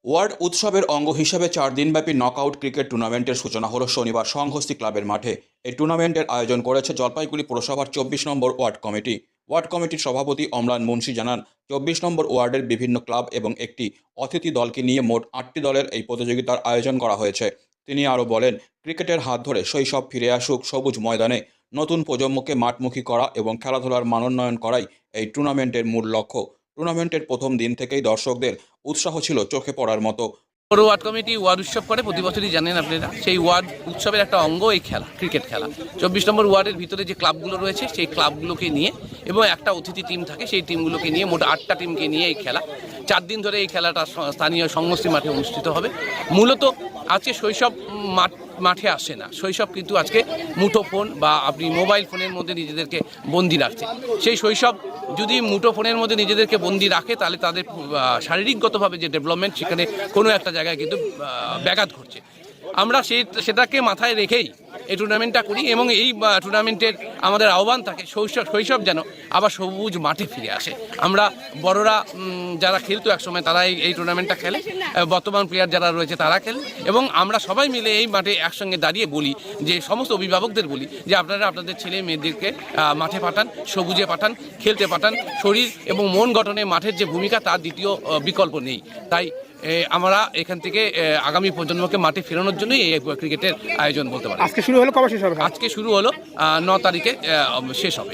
Word উৎসবের অঙ্গ হিসেবে 4 দিনব্যাপী নকআউট ক্রিকেট টুর্নামেন্টের সূচনা হলো শনিবার সংহতি ক্লাবের মাঠে। এই টুর্নামেন্টের আয়োজন করেছে জলপাইগুড়ি পুরসভার 24 নম্বর ওয়ার্ড কমিটি। ওয়ার্ড কমিটির সভাপতি অম্লান মুন্সি জানান, 24 নম্বর ওয়ার্ডের বিভিন্ন ক্লাব এবং একটি অতিথি দলকে নিয়ে মোট 8টি দলের এই প্রতিযোগিতার আয়োজন করা হয়েছে। তিনি আরও বলেন, ক্রিকেটের হাত ধরে শৈশব ফিরে আসুক সবুজ ময়দানে, নতুন প্রজন্মকে মাঠমুখী করা এবং খেলাধুলার মানোন্নয়ন করাই এই টুর্নামেন্টের মূল লক্ষ্য। টুর্নামেন্টের প্রথম দিন থেকেই দর্শকদের উৎসাহ ছিল চোখে পড়ার মতো। বড় ওয়ার্ড কমিটি ওয়ার্ড উৎসব করে প্রতি বছরই, জানেন আপনারা। সেই ওয়ার্ড উৎসবের একটা অঙ্গ এই খেলা, ক্রিকেট খেলা। 24 নম্বর ওয়ার্ডের ভিতরে যে ক্লাবগুলো রয়েছে সেই ক্লাবগুলোকে নিয়ে এবং একটা অতিথি টিম থাকে, সেই টিমগুলোকে নিয়ে মোট 8টা টিমকে নিয়ে এই খেলা 4 দিন ধরে এই খেলাটা স্থানীয় সংহতি মাঠে অনুষ্ঠিত হবে। মূলত আজকে শৈশব মাঠে আসে না, শৈশব কিন্তু আজকে মুঠো ফোন বা আপনি মোবাইল ফোনের মধ্যে নিজেদেরকে বন্দি রাখছে। সেই শৈশব যদি মুঠো ফোনের মধ্যে নিজেদেরকে বন্দি রাখে, তাহলে তাদের শারীরিকগতভাবে যে ডেভেলপমেন্ট, সেখানে কোনো একটা জায়গায় কিন্তু ব্যাঘাত ঘটছে। আমরা সেটাকে মাথায় রেখেই এই টুর্নামেন্টটা করি এবং এই টুর্নামেন্টের আমাদের আহ্বান থাকে শৈশব যেন আবার সবুজ মাঠে ফিরে আসে। আমরা বড়রা যারা খেলতো একসময়, তারা এই টুর্নামেন্টটা খেলে, বর্তমান প্লেয়ার যারা রয়েছে তারা খেলে, এবং আমরা সবাই মিলে এই মাঠে একসঙ্গে দাঁড়িয়ে বলি যে, সমস্ত অভিভাবকদের বলি যে আপনারা আপনাদের ছেলে মেয়েদেরকে মাঠে পাঠান, সবুজে পাঠান, খেলতে পাঠান। শরীর এবং মন গঠনে মাঠের যে ভূমিকা, তার দ্বিতীয় বিকল্প নেই। তাই আমরা এখান থেকে আগামী প্রজন্মকে মাঠে ফেরানোর জন্যই এই ক্রিকেটের আয়োজন বলতে পারি। আজকে শুরু হলো, কবে শেষ হবে? আজকে শুরু হলো, 9 তারিখে শেষ হবে।